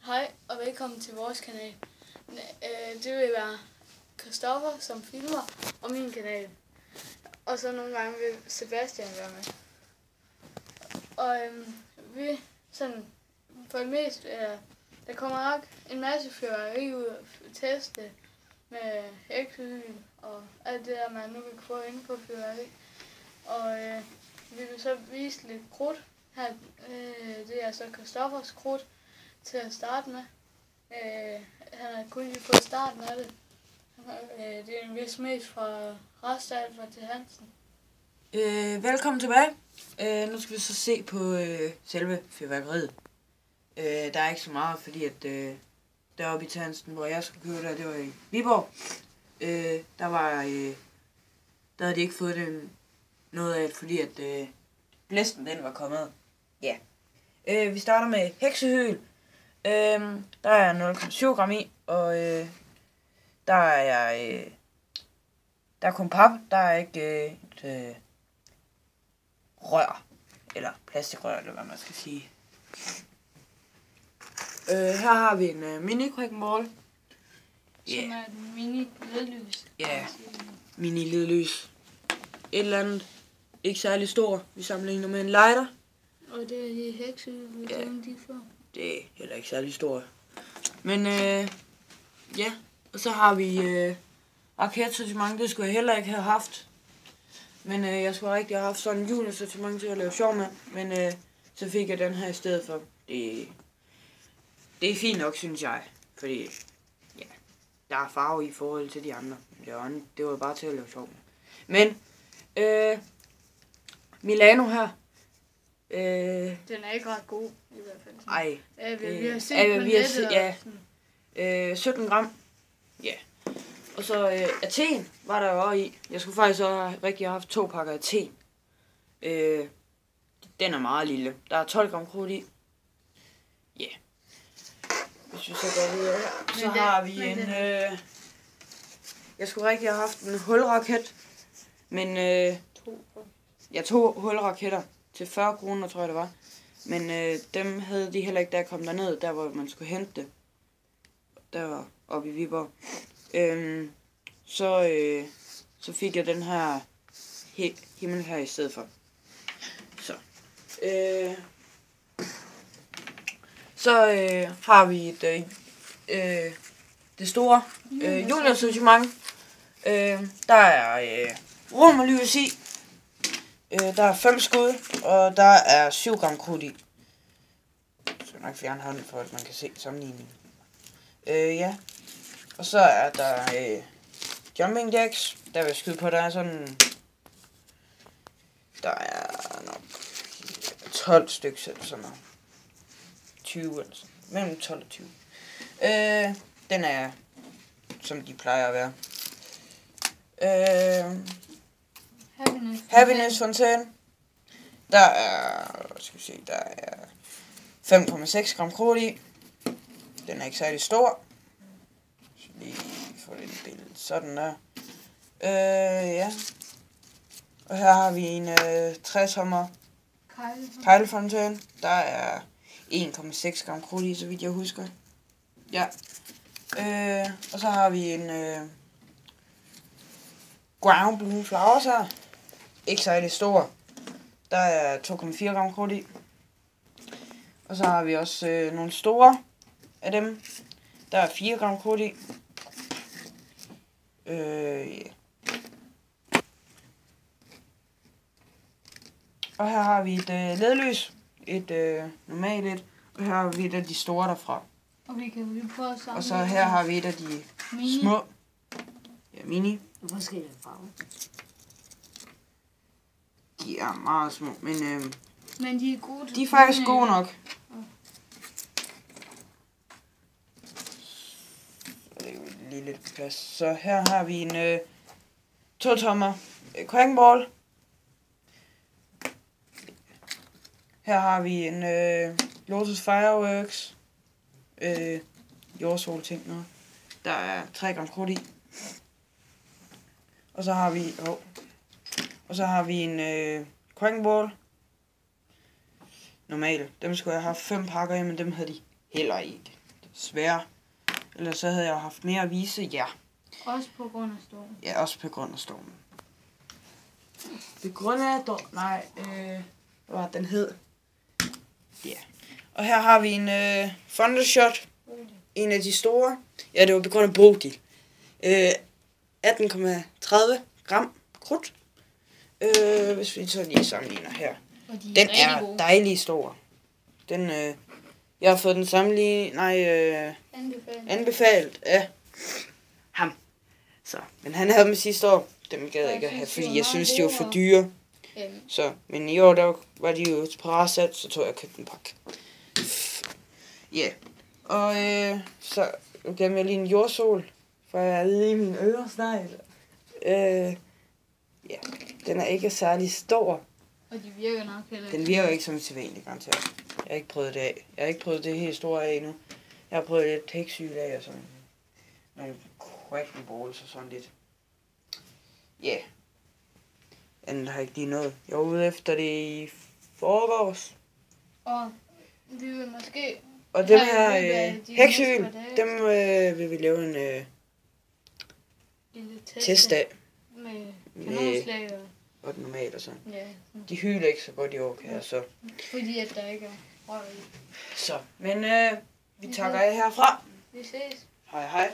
Hej og velkommen til vores kanal. Det vil være Christoffer som filmer og min kanal. Og så nogle gange vil Sebastian være med. Og vi sådan for det meste, der kommer nok en masse fyrværkeri ud og teste med hækkehyl og alt det der, man nu kan få inde på fyrværkeri. Og vi vil så vise lidt krudt. Her, det er så Christoffers krudt til at starte med. Han har kun lige fået starten af det. Det er en vis mest fra Rastalfer til Hansen. Velkommen tilbage. Nu skal vi så se på selve fyrværkeriet. Der er ikke så meget, fordi at deroppe i Hansen, hvor jeg skulle købe det var i Viborg. Der havde de ikke fået det noget af, fordi at blæsten den var kommet. Ja. Vi starter med heksehyl. Der er 0,7 gram i, og der er kun pap. Der er ikke et rør, eller plastikrør, eller hvad man skal sige. Her har vi en mini quakenball. Som er et mini ledlys. Ja, mini ledlys. Et eller andet, ikke særlig stor. Vi sammenligner med en lighter. Og det er de heksehyl, Ja. de får. Det er heller ikke særlig stor. Men ja, og så har vi raketsortiment. Det skulle jeg heller ikke have haft. Men jeg skulle rigtig have haft sådan en julesortiment til at lave sjov med. Men så fik jeg den her i stedet for. Det er fint nok, synes jeg. Fordi ja, der er farve i forhold til de andre. Det var bare til at lave sjov med. Men Milano her. Den er ikke ret god, i hvert fald. Ej. Vi har set på nettet. Ja. 17 gram. Ja. Og så Athen var der jo også i. Jeg skulle faktisk også rigtig have haft 2 pakker Athen. Den er meget lille. Der er 12 gram krudt i. Ja. Yeah. Hvis vi så går videre her, så har vi en... jeg skulle rigtig have haft en hulraket. Men 2 hulraketter til 40 kroner, tror jeg det var. Men dem havde de heller ikke, da jeg kom derned, der hvor man skulle hente det. Der var oppe i Viborg. Så fik jeg den her himmel her i stedet for. Så har vi det store julesortiment. Der er romerlys i. Der er 5 skud, og der er 7 gram krudt i. Jeg skal nok fjerne hånden, for at man kan se sammenligningen. Ja. Og så er der jumping jacks. Der vil jeg skyde på, der er sådan... Der er nok 12 stykker eller sådan noget. 20 eller sådan. Mellem 12 og 20. Den er, som de plejer at være. Happiness Fontæne. Der er, der er 5,6 gram krudt i. Den er ikke særlig stor. Så lige få lidt billede. Sådan der. Ja. Og her har vi en 60-tommer kejlefontæne. Der er 1,6 gram krudt i, så vidt jeg husker. Ja. Og så har vi en ground blue flowers her. Ikke særlig stor. Der er 2,4 gram krudt i. Og så har vi også nogle store af dem. Der er 4 gram krudt i. Yeah. Og her har vi et ledlys. Et normalt et. Og her har vi et af de store derfra. Og vi kan jo prøve at samle. Og så her har vi et af de små. Ja, mini. Forskellige farver. De er meget små, men de er gode. De er faktisk gode nok. Det er lige lidt på plads. Så her har vi en 2-tommer quakenball. Her har vi en Lotus Fireworks jordsolting noget. Der er 3 gram krudt i. Og så har vi en quakenball. Normalt. Dem skulle jeg have 5 pakker i, men dem havde de heller ikke. svære. Ellers så havde jeg haft mere at vise jer. Også på grund af stormen. Ja, også på grund af stormen. På grund af hvad var den hed? Ja. Og her har vi en Thundershot. En af de store. Ja, det var på grund af Bodil. 18,30 gram krudt. Hvis vi så lige sammenligner her. Den er dejlig stor. Den, jeg har fået den anbefalet af ham. Så, men han havde dem sidste år. Dem gad jeg ikke at have, fordi jeg synes, de var for dyre. Så, men i år, der var de jo til parasat, så tror jeg, købte en pakke. Ja. Og så gav jeg lige en jordsol, for jeg havde lige min øresnegl. Ja, den er ikke særlig stor. Og de virker nok heller. Den virker ikke som sædvanligt, garanteret. Jeg har ikke prøvet det af. Jeg har ikke prøvet det helt store af endnu. Jeg har prøvet lidt teksyl af og sådan nogle cracking balls og sådan lidt. Ja. Yeah. Andet har jeg ikke lige noget. Jeg var ude efter det i forgårs. Og vi vil måske... Og dem her heksyl, dem vil vi lave en test af. Med kanonslag og det normalt og sådan. Ja. De hyler ikke så godt i år, kan jeg så. Fordi at der ikke er rør i. Så, men vi takker af herfra. Vi ses. Hej hej.